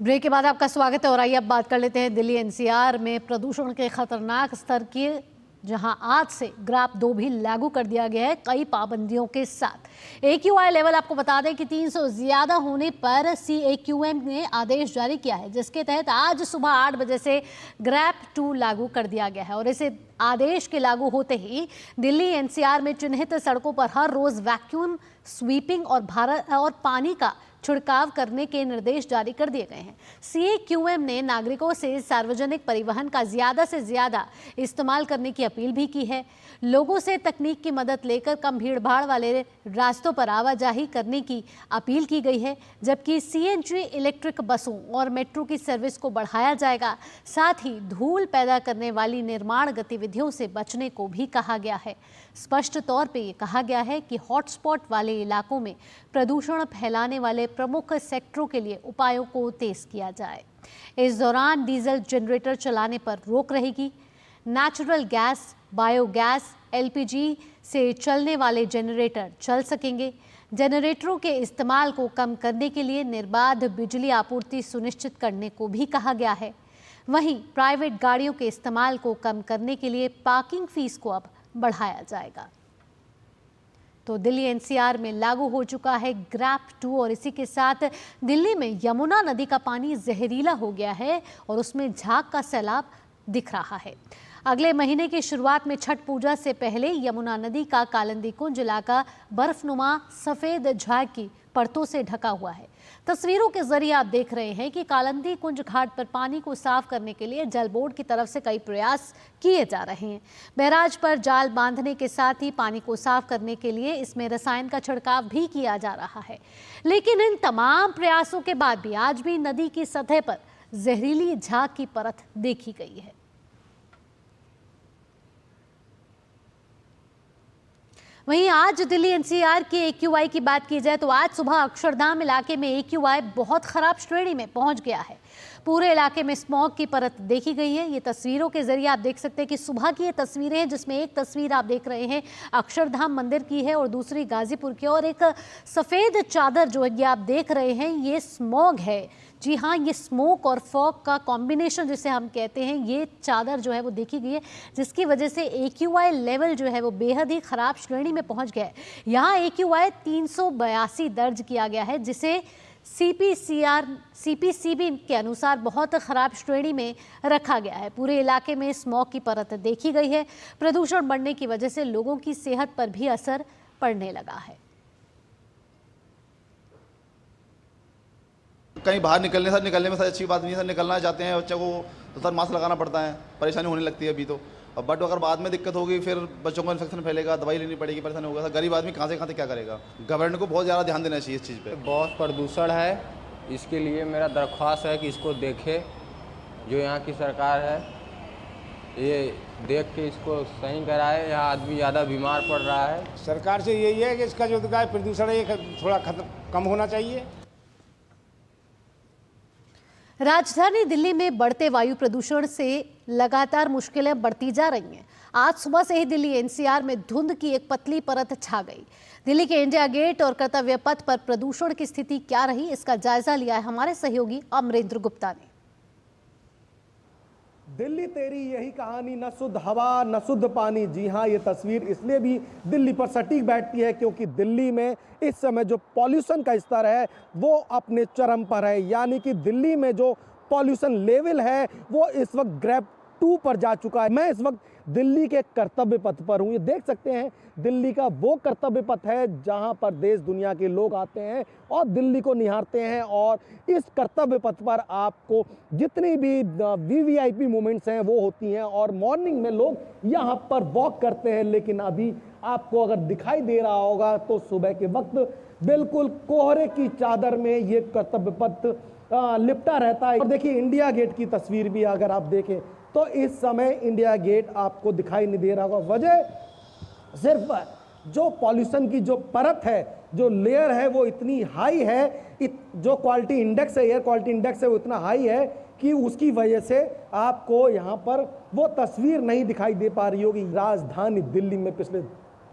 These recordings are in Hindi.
ब्रेक के बाद आपका स्वागत है और आइए अब बात कर लेते हैं दिल्ली एनसीआर में प्रदूषण के खतरनाक स्तर की, जहां आज से ग्राफ 2 भी लागू कर दिया गया है कई पाबंदियों के साथ। AQI लेवल आपको बता दें कि 300 ज्यादा होने पर CAQM ने आदेश जारी किया है, जिसके तहत आज सुबह 8 बजे से ग्राफ 2 लागू कर दिया गया है। और इसे आदेश के लागू होते ही दिल्ली एनसीआर में चिन्हित सड़कों पर हर रोज वैक्यूम स्वीपिंग और पानी का छिड़काव करने के निर्देश जारी कर दिए गए हैं। CAQM ने नागरिकों से सार्वजनिक परिवहन का ज्यादा से ज्यादा इस्तेमाल करने की अपील भी की है। लोगों से तकनीक की मदद लेकर कम भीड़भाड़ वाले रास्तों पर आवाजाही करने की अपील की गई है, जबकि CNG इलेक्ट्रिक बसों और मेट्रो की सर्विस को बढ़ाया जाएगा। साथ ही धूल पैदा करने वाली निर्माण गतिविधियों से बचने को भी कहा गया है। स्पष्ट तौर पे ये कहा गया है कि हॉटस्पॉट वाले इलाकों में प्रदूषण फैलाने वाले प्रमुख सेक्टरों के लिए उपायों को तेज किया जाए। इस दौरान डीजल जनरेटर चलाने पर रोक रहेगी। नेचुरल गैस, बायोगैस, LPG से चलने वाले जनरेटर चल सकेंगे। जनरेटरों के इस्तेमाल को कम करने के लिए निर्बाध बिजली आपूर्ति सुनिश्चित करने को भी कहा गया है। वहीं प्राइवेट गाड़ियों के इस्तेमाल को कम करने के लिए पार्किंग फीस को अब बढ़ाया जाएगा। तो दिल्ली एनसीआर में लागू हो चुका है ग्राफ 2 और इसी के साथ दिल्ली में यमुना नदी का पानी जहरीला हो गया है और उसमें झाग का सैलाब दिख रहा है। अगले महीने की शुरुआत में छठ पूजा से पहले यमुना नदी का कालिंदी कुंज इलाका बर्फनुमा सफेद झाग की परतों से ढका हुआ है। तस्वीरों के जरिए आप देख रहे हैं कि कालिंदी कुंज घाट पर पानी को साफ करने के लिए जल बोर्ड की तरफ से कई प्रयास किए जा रहे हैं। बैराज पर जाल बांधने के साथ ही पानी को साफ करने के लिए इसमें रसायन का छिड़काव भी किया जा रहा है। लेकिन इन तमाम प्रयासों के बाद भी आज भी नदी की सतह पर जहरीली झाग की परत देखी गई है। वहीं आज दिल्ली एनसीआर के AQI की बात की जाए तो आज सुबह अक्षरधाम इलाके में AQI बहुत खराब श्रेणी में पहुंच गया है। पूरे इलाके में स्मॉग की परत देखी गई है। ये तस्वीरों के जरिए आप देख सकते हैं कि सुबह की ये तस्वीरें हैं, जिसमें एक तस्वीर आप देख रहे हैं अक्षरधाम मंदिर की है और दूसरी गाजीपुर की, और एक सफ़ेद चादर जो है ये आप देख रहे हैं ये स्मॉग है। जी हाँ, ये स्मोक और फॉग का कॉम्बिनेशन जिसे हम कहते हैं, ये चादर जो है वो देखी गई है, जिसकी वजह से AQI लेवल जो है वो बेहद ही ख़राब श्रेणी में पहुंच गया है। यहाँ AQI 382 दर्ज किया गया है, जिसे CPCB के अनुसार बहुत ख़राब श्रेणी में रखा गया है। पूरे इलाके में स्मॉग की परत देखी गई है। प्रदूषण बढ़ने की वजह से लोगों की सेहत पर भी असर पड़ने लगा है। कहीं बाहर निकलने में सर अच्छी बात नहीं है सर, निकलना चाहते हैं बच्चों को तो सर मास्क लगाना पड़ता है, परेशानी होने लगती है अभी तो। अब बट अगर बाद में दिक्कत होगी फिर बच्चों को इन्फेक्शन फैलेगा, दवाई लेनी पड़ेगी, परेशानी होगा सर। गरीब आदमी कहाँ से क्या करेगा। गवर्नमेंट को बहुत ज़्यादा ध्यान देना चाहिए इस चीज़ पे। बहुत प्रदूषण है, इसके लिए मेरा दरख्वास्त है कि इसको देखे जो यहाँ की सरकार है, ये देख के इसको सही कराए। यहाँ आदमी ज़्यादा बीमार पड़ रहा है। सरकार से यही है कि इसका जो प्रदूषण है ये थोड़ा कम होना चाहिए। राजधानी दिल्ली में बढ़ते वायु प्रदूषण से लगातार मुश्किलें बढ़ती जा रही हैं। आज सुबह से ही दिल्ली एनसीआर में धुंध की एक पतली परत छा गई। दिल्ली के इंडिया गेट और कर्तव्य पथ पर प्रदूषण की स्थिति क्या रही, इसका जायजा लिया है हमारे सहयोगी अमरेंद्र गुप्ता ने। दिल्ली तेरी यही कहानी, न शुद्ध हवा न शुद्ध पानी। जी हाँ, ये तस्वीर इसलिए भी दिल्ली पर सटीक बैठती है क्योंकि दिल्ली में इस समय जो पॉल्यूशन का स्तर है वो अपने चरम पर है। यानी कि दिल्ली में जो पॉल्यूशन लेवल है वो इस वक्त ग्रेड 2 पर जा चुका है। मैं इस वक्त दिल्ली के कर्तव्य पथ पर हूँ। ये देख सकते हैं दिल्ली का वो कर्तव्य पथ है जहाँ पर देश दुनिया के लोग आते हैं और दिल्ली को निहारते हैं। और इस कर्तव्य पथ पर आपको जितनी भी VVIP मूवमेंट्स हैं वो होती हैं और मॉर्निंग में लोग यहाँ पर वॉक करते हैं। लेकिन अभी आपको अगर दिखाई दे रहा होगा तो सुबह के वक्त बिल्कुल कोहरे की चादर में ये कर्तव्य पथ लिपटा रहता है। और देखिए इंडिया गेट की तस्वीर भी अगर आप देखें तो इस समय इंडिया गेट आपको दिखाई नहीं दे रहा होगा। वजह सिर्फ जो पॉल्यूशन की जो परत है, जो लेयर है वो इतनी हाई है, जो क्वालिटी इंडेक्स है, एयर क्वालिटी इंडेक्स है वो इतना हाई है कि उसकी वजह से आपको यहाँ पर वो तस्वीर नहीं दिखाई दे पा रही होगी। राजधानी दिल्ली में पिछले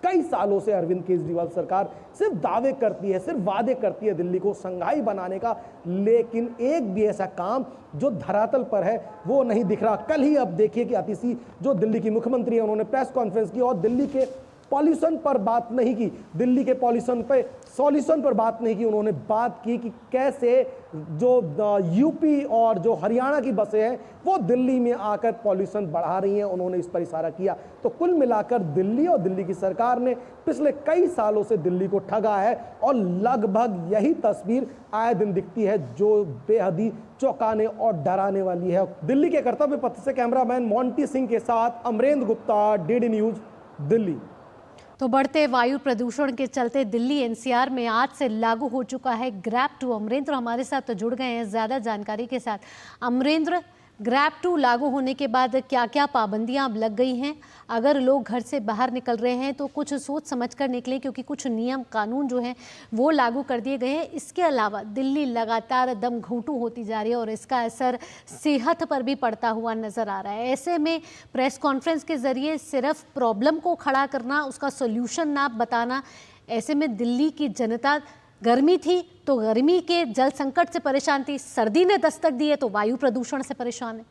कई सालों से अरविंद केजरीवाल सरकार सिर्फ दावे करती है, सिर्फ वादे करती है दिल्ली को शंघाई बनाने का, लेकिन एक भी ऐसा काम जो धरातल पर है वो नहीं दिख रहा। कल ही अब देखिए कि अतिशी जो दिल्ली की मुख्यमंत्री है, उन्होंने प्रेस कॉन्फ्रेंस की और दिल्ली के पॉल्यूशन पर बात नहीं की, दिल्ली के पॉल्यूशन पे सॉल्यूशन पर बात नहीं की। उन्होंने बात की कि कैसे जो यूपी और जो हरियाणा की बसें हैं वो दिल्ली में आकर पॉल्यूशन बढ़ा रही हैं, उन्होंने इस पर इशारा किया। तो कुल मिलाकर दिल्ली और दिल्ली की सरकार ने पिछले कई सालों से दिल्ली को ठगा है और लगभग यही तस्वीर आए दिन दिखती है जो बेहद ही चौंकाने और डराने वाली है। दिल्ली के कर्तव्य पथ से कैमरामैन मोंटी सिंह के साथ अमरेंद्र गुप्ता, डीडी न्यूज, दिल्ली। तो बढ़ते वायु प्रदूषण के चलते दिल्ली एनसीआर में आज से लागू हो चुका है ग्रैब 2। अमरेंद्र हमारे साथ तो जुड़ गए हैं ज़्यादा जानकारी के साथ। अमरेंद्र, ग्रैब 2 लागू होने के बाद क्या क्या पाबंदियां अब लग गई हैं? अगर लोग घर से बाहर निकल रहे हैं तो कुछ सोच समझ कर निकलें, क्योंकि कुछ नियम कानून जो हैं वो लागू कर दिए गए हैं। इसके अलावा दिल्ली लगातार दम घुटू होती जा रही है और इसका असर सेहत पर भी पड़ता हुआ नज़र आ रहा है। ऐसे में प्रेस कॉन्फ्रेंस के ज़रिए सिर्फ प्रॉब्लम को खड़ा करना, उसका सोल्यूशन ना बताना, ऐसे में दिल्ली की जनता गर्मी थी तो गर्मी के जल संकट से परेशान थी, सर्दी ने दस्तक दी है तो वायु प्रदूषण से परेशान है।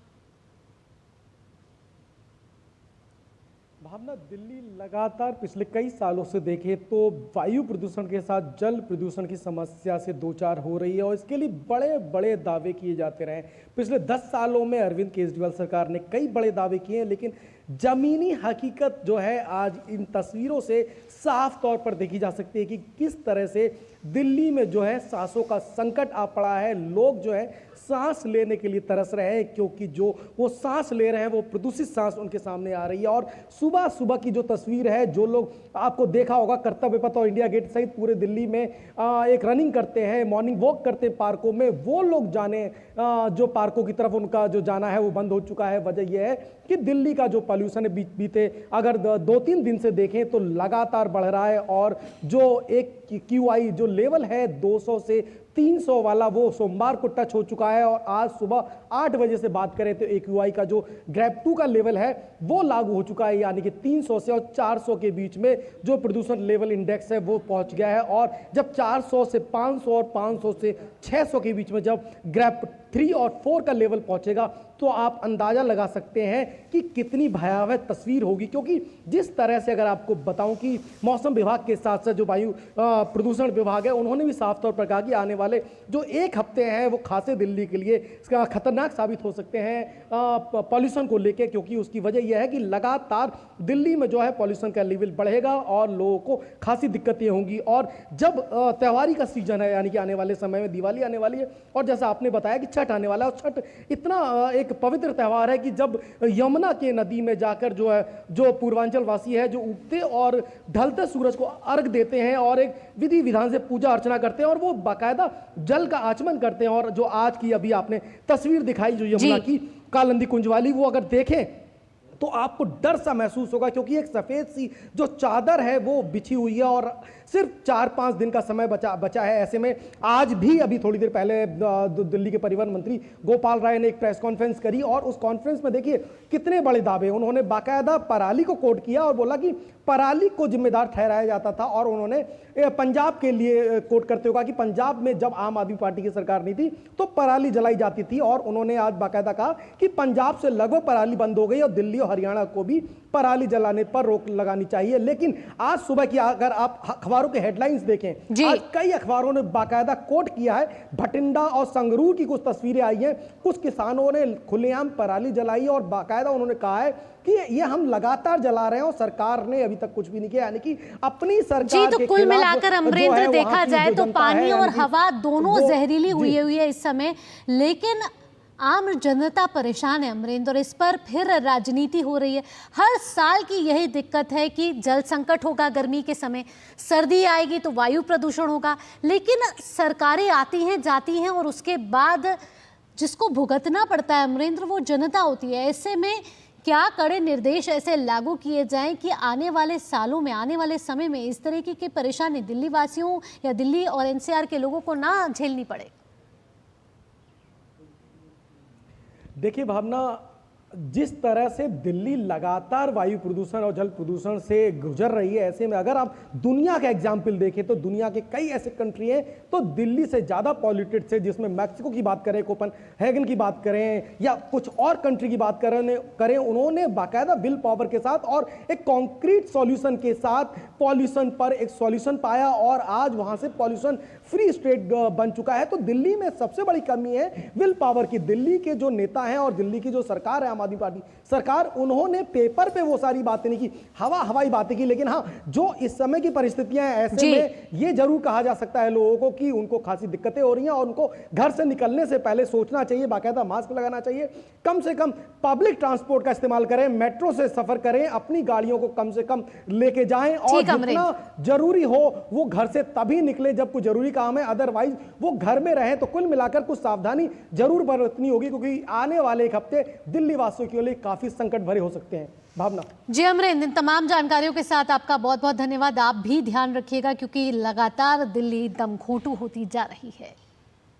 भावना, दिल्ली लगातार पिछले कई सालों से देखें तो वायु प्रदूषण के साथ जल प्रदूषण की समस्या से दो चार हो रही है और इसके लिए बड़े बड़े दावे किए जाते रहे। पिछले 10 सालों में अरविंद केजरीवाल सरकार ने कई बड़े दावे किए हैं, लेकिन जमीनी हकीकत जो है आज इन तस्वीरों से साफ तौर पर देखी जा सकती है कि किस तरह से दिल्ली में जो है सांसों का संकट आ पड़ा है। लोग जो है सांस लेने के लिए तरस रहे हैं, क्योंकि जो वो सांस ले रहे हैं वो प्रदूषित सांस उनके सामने आ रही है। और सुबह सुबह की जो तस्वीर है, जो लोग आपको देखा होगा कर्तव्य पथ और इंडिया गेट सहित पूरे दिल्ली में एक रनिंग करते हैं, मॉर्निंग वॉक करते हैं पार्कों में, वो लोग जाने जो पार्कों की तरफ उनका जो जाना है वो बंद हो चुका है। वजह यह है कि दिल्ली का जो पॉल्यूशन है बीते अगर 2-3 दिन से देखें तो लगातार बढ़ रहा है और जो एक QI जो लेवल है 200 से 300 वाला वो सोमवार को टच हो चुका है और आज सुबह 8 बजे से बात करें तो AQI का जो ग्रैब 2 का लेवल है वो लागू हो चुका है, यानी कि 300 से और 400 के बीच में जो प्रदूषण लेवल इंडेक्स है वो पहुंच गया है। और जब 400 से 500 और 500 से 600 के बीच में जब ग्रैब 3 और 4 का लेवल पहुंचेगा तो आप अंदाजा लगा सकते हैं कि कितनी भयावह तस्वीर होगी। क्योंकि जिस तरह से अगर आपको बताऊं कि मौसम विभाग के साथ साथ जो वायु प्रदूषण विभाग है उन्होंने भी साफ तौर पर कहा कि आने वाले जो 1 हफ्ते हैं वो खासे दिल्ली के लिए खतरनाक साबित हो सकते हैं पॉल्यूशन को लेकर, क्योंकि उसकी वजह यह है कि लगातार दिल्ली में जो है पॉल्यूशन का लेवल बढ़ेगा और लोगों को खासी दिक्कतें होंगी। और जब त्योहारी का सीजन है, यानी कि आने वाले समय में दिवाली आने वाली है और जैसा आपने बताया कि छठ आने वाला है, और छठ इतना एक पवित्र त्यौहार है कि जब यमुना के नदी में जाकर जो है जो पूर्वांचल वासी है जो उगते और ढलते सूरज को अर्घ देते हैं और एक विधि विधान से पूजा अर्चना करते हैं और वो बाकायदा जल का आचमन करते हैं। और जो आज की अभी आपने तस्वीर दिखाई जो यमुना की कालिंदी कुंज वाली, वो अगर देखें तो आपको डर सा महसूस होगा, क्योंकि एक सफेद सी जो चादर है वो बिछी हुई है और सिर्फ 4-5 दिन का समय बचा है। ऐसे में आज भी अभी थोड़ी देर पहले दिल्ली के परिवहन मंत्री गोपाल राय ने एक प्रेस कॉन्फ्रेंस करी और उस कॉन्फ्रेंस में देखिए कितने बड़े दावे। उन्होंने बाकायदा पराली को कोट किया और बोला कि पराली को जिम्मेदार ठहराया जाता था और उन्होंने पंजाब के लिए कोट करते हुए कहा कि पंजाब में जब आम आदमी पार्टी की सरकार नहीं थी तो पराली जलाई जाती थी। और उन्होंने आज बाकायदा कहा कि पंजाब से लगभग पराली बंद हो गई और दिल्ली और हरियाणा को भी पराली जलाने पर रोक लगानी चाहिए। लेकिन आज सुबह की अगर आप अखबारों के हेडलाइंस देखें, आज कई अखबारों ने बाकायदा कोट किया है। भटिंडा और संगरूर की कुछ तस्वीरें आई हैं, कुछ किसानों ने खुलेआम पराली जलाई और बाकायदा उन्होंने कहा है कि ये हम लगातार जला रहे हैं और सरकार ने अभी तक कुछ भी नहीं किया, यानी कि अपनी सरकार जी। तो के कुल मिलाकर अमरेंद्र देखा जाए तो पानी और हवा दोनों जहरीली हुई है इस समय, लेकिन आम जनता परेशान है अमरेंद्र, और इस पर फिर राजनीति हो रही है। हर साल की यही दिक्कत है कि जल संकट होगा गर्मी के समय, सर्दी आएगी तो वायु प्रदूषण होगा, लेकिन सरकारें आती हैं जाती हैं और उसके बाद जिसको भुगतना पड़ता है अमरेंद्र वो जनता होती है। ऐसे में क्या कड़े निर्देश ऐसे लागू किए जाएं कि आने वाले सालों में, आने वाले समय में इस तरीके की परेशानी दिल्ली वासियों या दिल्ली और एनसीआर के लोगों को ना झेलनी पड़े? देखिए भावना, जिस तरह से दिल्ली लगातार वायु प्रदूषण और जल प्रदूषण से गुजर रही है, ऐसे में अगर आप दुनिया का एग्जाम्पल देखें तो दुनिया के कई ऐसे कंट्री हैं तो दिल्ली से ज़्यादा पॉल्यूटेड से, जिसमें मैक्सिको की बात करें, कोपेनहेगन की बात करें या कुछ और कंट्री की बात करें, उन्होंने बाकायदा विल पावर के साथ और एक कॉन्क्रीट सॉल्यूशन के साथ पॉल्यूशन पर एक सॉल्यूशन पाया और आज वहां से पॉल्यूशन फ्री स्टेट बन चुका है। तो दिल्ली में सबसे बड़ी कमी है विल पावर की। दिल्ली के जो नेता हैं और दिल्ली की जो सरकार है, आम आदमी पार्टी सरकार, उन्होंने पेपर पे वो सारी बातें नहीं की, हवाई बातें की। लेकिन हाँ, जो इस समय की परिस्थितियां हैं, ऐसे में ये जरूर कहा जा सकता है लोगों को कि उनको खासी दिक्कतें हो रही हैं और उनको घर से निकलने से पहले सोचना चाहिए, बाकायदा मास्क लगाना चाहिए, कम से कम पब्लिक ट्रांसपोर्ट का इस्तेमाल करें, मेट्रो से सफर करें, अपनी गाड़ियों को कम से कम लेके जाएं और जितना जरूरी हो वो घर से तभी निकले जब कोई जरूरी काम है, अदरवाइज वो घर में रहें। तो कुल मिलाकर कुछ सावधानी जरूर बरतनी होगी क्योंकि आने वाले एक हफ्ते दिल्ली वासियों के लिए काफी संकट भरे हो सकते हैं। भावना जी अमरिंदर, इन तमाम जानकारियों के साथ आपका बहुत बहुत धन्यवाद। आप भी ध्यान रखिएगा क्योंकि लगातार दिल्ली दमघोंटू होती जा रही है।